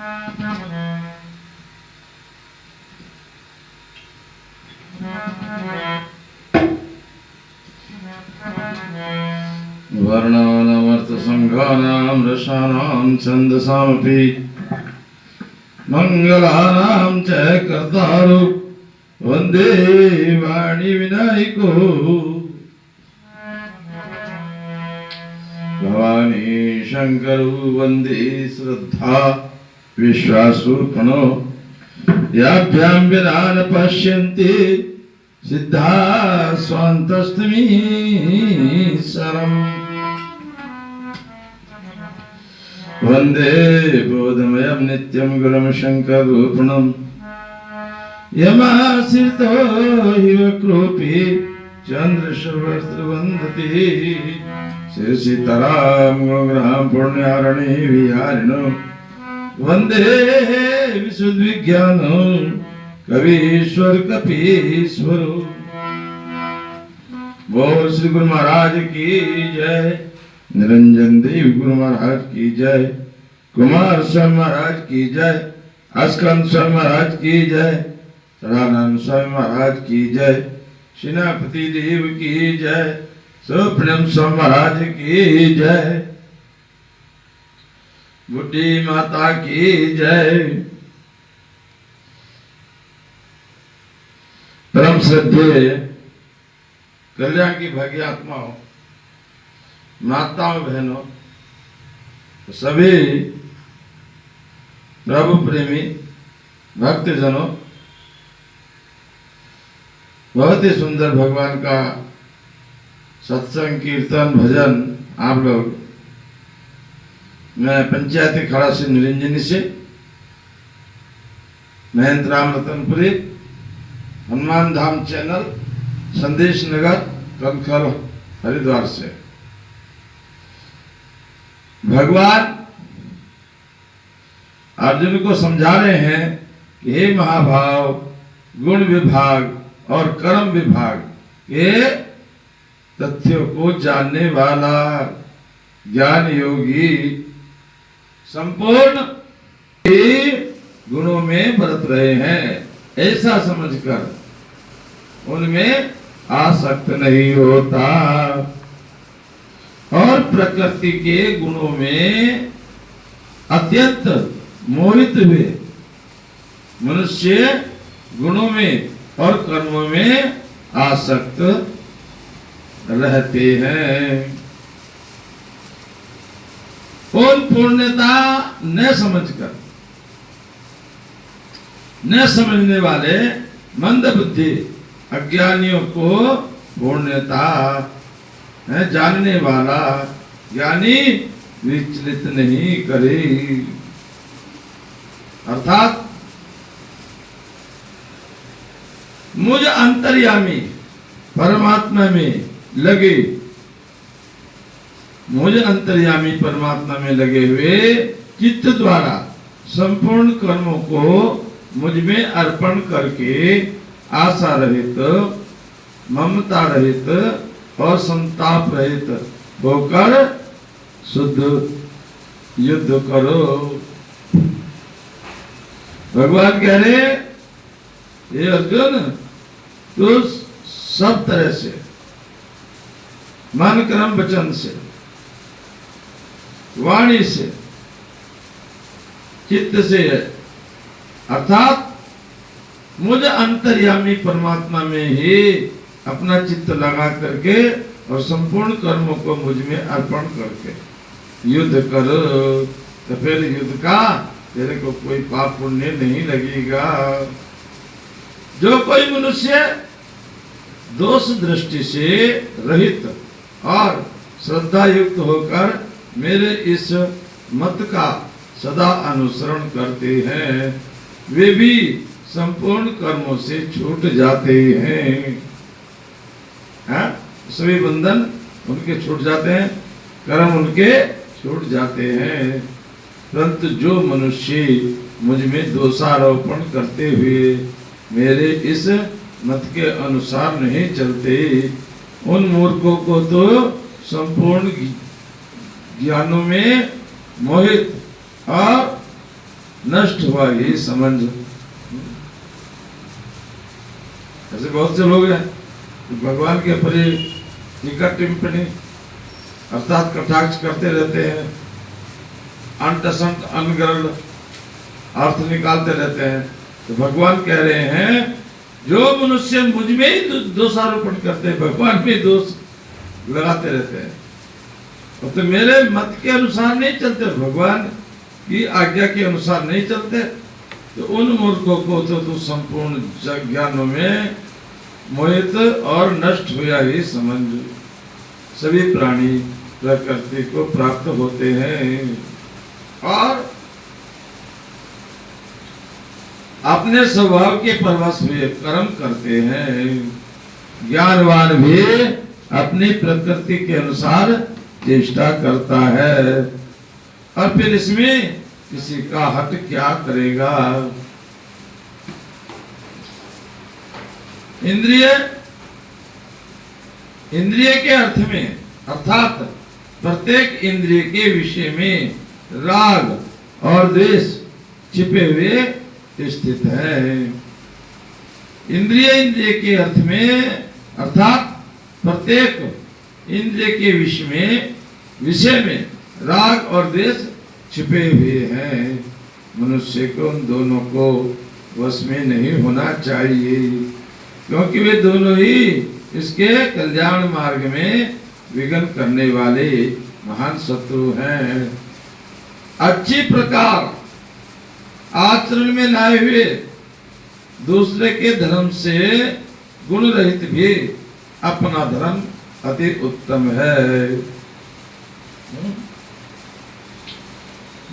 वर्णानामर्थसङ्घानां रसानां छन्दसामपि मङ्गलानां च कर्तारो वन्दे वाणी विनायको भवानी शङ्करो वन्दे श्रद्धा विश्वासूर्पणो याभ्यां विना न पश्यन्ति सिद्धा स्वान्तस्तमी सरम् वन्दे बोधमयं नित्यं गुरुं शङ्करूपणं यमाश्रितो हिव क्रोपी चन्द्रशुभस्त्रवन्दति श्रीसीतारां गुणग्रहां पुण्यारणे विहारिणो वन्दे विशुद्धविज्ञानो कवीश्वर कपीश्वरो। बोल श्री गुरु महाराज की जय। निरंजन देव गुरु महाराज की जय। कुमार स्वामी महाराज की जय। अस्कंद स्वामी महाराज की जय। सदानंद स्वामी महाराज की जय। सेनापति देव की जय। सुप्रीम स्वामी महाराज की जय। बुद्धि माता की जय। परम श्रद्धेय कल्याण की भाग्य आत्माओं, माताओं, बहनों, सभी प्रभु प्रेमी भक्तजनों, बहुत ही सुंदर भगवान का सत्संग कीर्तन भजन आप लोग, मैं पंचायती खड़ा से निरंजनी से महेंद्र राम रतनपुरी हनुमान धाम चैनल संदेश नगर कनखल हरिद्वार से भगवान अर्जुन को समझा रहे हैं कि हे महाभाव, गुण विभाग और कर्म विभाग के तथ्यों को जानने वाला ज्ञान योगी संपूर्ण गुणों में बरत रहे हैं, ऐसा समझकर उनमें आसक्त नहीं होता और प्रकृति के गुणों में अत्यंत मोहित हुए मनुष्य गुणों में और कर्मों में आसक्त रहते हैं। उन पूर्णता न समझकर, न समझने वाले मंद बुद्धि अज्ञानियों को पूर्णता है जानने वाला ज्ञानी विचलित नहीं करे। अर्थात मुझ अंतर्यामी परमात्मा में लगे, मुझ अंतर्यामी परमात्मा में लगे हुए चित्त द्वारा संपूर्ण कर्मों को मुझ में अर्पण करके आशा रहित, ममता रहित और संताप रहित होकर शुद्ध युद्ध करो। भगवान कह रहे ये अर्जुन, तू सब तरह से मन कर्म वचन से वाणी से चित्त से अर्थात मुझ अंतर्यामी परमात्मा में ही अपना चित्त लगा करके और संपूर्ण कर्मों को मुझ में अर्पण करके युद्ध करो, तो फिर युद्ध का तेरे को कोई पाप पुण्य नहीं लगेगा। जो कोई मनुष्य दोष दृष्टि से रहित और श्रद्धा युक्त होकर मेरे इस मत का सदा अनुसरण करते हैं, वे भी संपूर्ण कर्मों से छूट जाते हैं। सभी बंधन उनके छूट जाते हैं, कर्म उनके छूट जाते हैं। परंतु जो मनुष्य मुझ में दोषारोपण करते हुए मेरे इस मत के अनुसार नहीं चलते, उन मूर्खों को तो संपूर्ण ज्ञानों में मोहित और नष्ट हुआ ये समझ। ऐसे बहुत से लोग हैं भगवान के परि टीका टिप्पणी अर्थात कटाक्ष करते रहते हैं, अंट संट अनगढ़ अर्थ निकालते रहते हैं। तो भगवान कह रहे हैं जो मनुष्य मुझ में ही दोषारोपण करते हैं, भगवान में दोष लगाते रहते हैं, तो मेरे मत के अनुसार नहीं चलते, भगवान की आज्ञा के अनुसार नहीं चलते, तो उन मूर्खों को तो संपूर्ण ज्ञानों में मोहित और नष्ट हुआ ही समझ। सभी प्राणी प्रकृति को प्राप्त होते हैं और अपने स्वभाव के परवश हुए कर्म करते हैं। ज्ञानवान भी अपनी प्रकृति के अनुसार चेष्टा करता है और फिर इसमें किसी का हट क्या करेगा। इंद्रिय के अर्थ में अर्थात प्रत्येक इंद्रिय के विषय में राग और द्वेष छिपे हुए स्थित है। इंद्रिय के अर्थ में अर्थात प्रत्येक इंद्रिय के विषय में राग और द्वेष छिपे हुए हैं। मनुष्य को उन दोनों को वश में नहीं होना चाहिए, क्योंकि वे दोनों ही इसके कल्याण मार्ग में विघ्न करने वाले महान शत्रु हैं। अच्छी प्रकार आचरण में लाए हुए दूसरे के धर्म से गुण रहित भी अपना धर्म अति उत्तम है।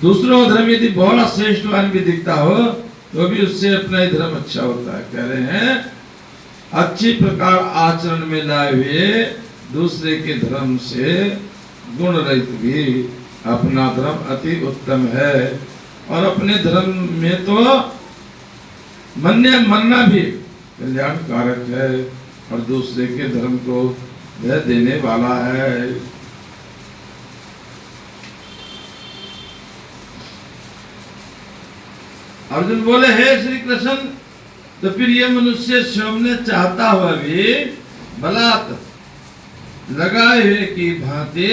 दूसरों का धर्म यदि बहुत श्रेष्ठवान भी दिखता हो तो भी उससे अपना ही धर्म अच्छा होता है। कह रहे हैं अच्छी प्रकार आचरण में लाए हुए दूसरे के धर्म से गुण रहित भी अपना धर्म अति उत्तम है। और अपने धर्म में तो मरना भी कल्याण कारक है और दूसरे के धर्म को वह देने वाला है। अर्जुन बोले हे श्री कृष्ण, तो फिर ये मनुष्य स्वयं ने चाहता हुआ भी बलात् लगाए हुए की भांति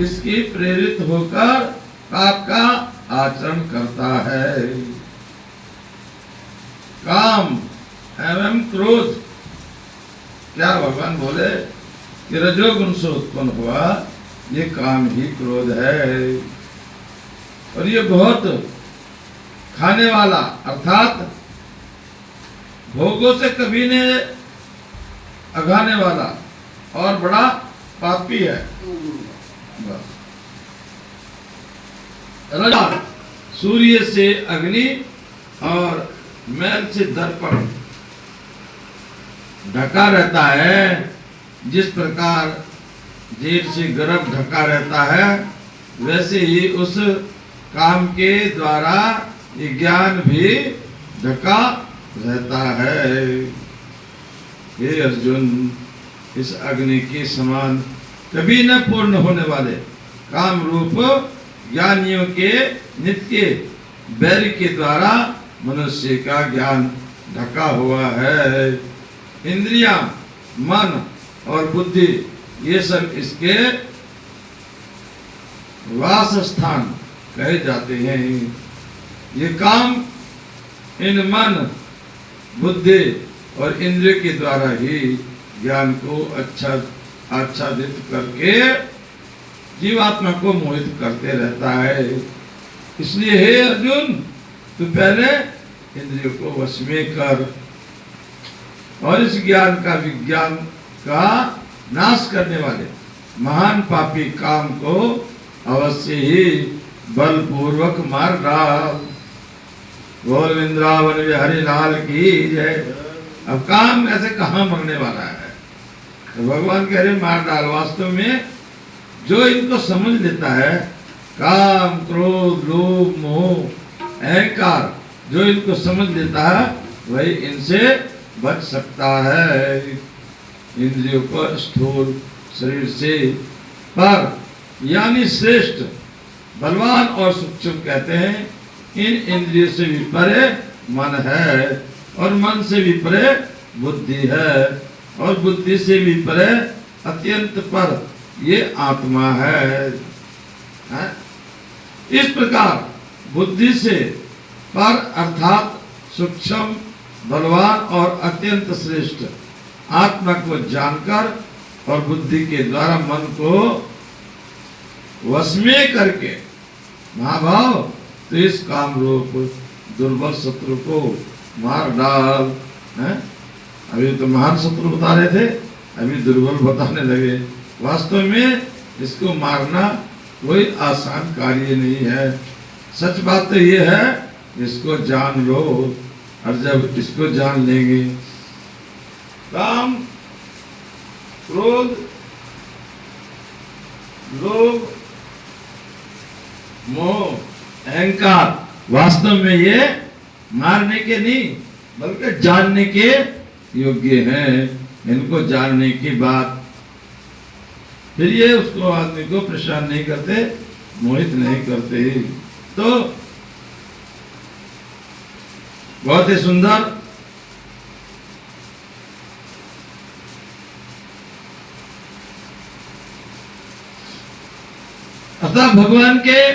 इसकी प्रेरित होकर पाप का आचरण करता है। काम एवं क्रोध, क्या भगवान बोले कि रजोगुण से उत्पन्न हुआ ये काम ही क्रोध है और ये बहुत खाने वाला अर्थात भोगों से कभी ने अघाने वाला और बड़ा पापी है। रजा सूर्य से अग्नि और मैल से दर्पण ढका रहता है, जिस प्रकार जेठ से गर्भ ढका रहता है वैसे ही उस काम के द्वारा ये ज्ञान भी ढका रहता है। हे अर्जुन, इस अग्नि के समान कभी न पूर्ण होने वाले काम रूप ज्ञानियों के नित्य बैर के द्वारा मनुष्य का ज्ञान ढका हुआ है। इंद्रियां, मन और बुद्धि ये सब इसके वास स्थान कहे जाते हैं। ये काम इन मन, बुद्धि और इंद्रिय के द्वारा ही ज्ञान को आच्छादित करके जीवात्मा को मोहित करते रहता है। इसलिए हे अर्जुन, तू पहले इंद्रियों को वश में कर और इस ज्ञान का विज्ञान का नाश करने वाले महान पापी काम को अवश्य ही बलपूर्वक मार डाल। बोल वृंदावन बिहारी लाल की जय। अब काम ऐसे कहाँ मरने वाला है, तो भगवान कह रहे मार डाल। वास्तव में जो इनको समझ लेता है, काम, क्रोध, लोभ, मोह, अहंकार जो इनको समझ लेता है वही इनसे बच सकता है। इंद्रियों को स्थूल शरीर से पर यानी श्रेष्ठ, बलवान और सूक्ष्म कहते हैं। इन इंद्रियों से भी परे मन है, और मन से भी परे बुद्धि है, और बुद्धि से भी परे अत्यंत पर ये आत्मा है। इस प्रकार बुद्धि से पर अर्थात सूक्ष्म, बलवान और अत्यंत श्रेष्ठ आत्मा को जानकर और बुद्धि के द्वारा मन को वश में करके महाभाव तो इस काम रूप दुर्बल शत्रु को मार डाल। अभी तो महान शत्रु बता रहे थे, अभी दुर्बल बताने लगे। वास्तव में इसको मारना कोई आसान कार्य नहीं है। सच बात तो ये है, इसको जान लो, और जब इसको जान लेंगे काम, क्रोध, लोभ, मोह, अहंकार वास्तव में ये मारने के नहीं बल्कि जानने के योग्य हैं। इनको जानने की बात फिर ये उसको आदमी को परेशान नहीं करते, मोहित नहीं करते। तो बहुत ही सुंदर अतः भगवान के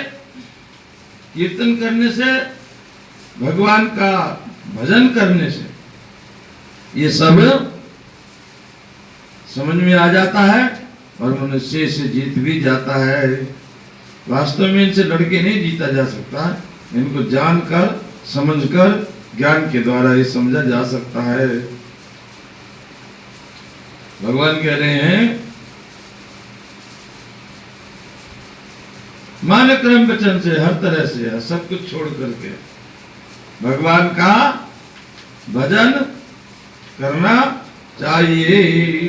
कीर्तन करने से, भगवान का भजन करने से ये सब समझ में आ जाता है और मनुष्य से जीत भी जाता है। वास्तव में इनसे लड़के नहीं जीता जा सकता, इनको जानकर समझकर ज्ञान के द्वारा ही समझा जा सकता है। भगवान कह रहे हैं मान क्रम वचन से, हर तरह से सब कुछ छोड़ करके भगवान का भजन करना चाहिए।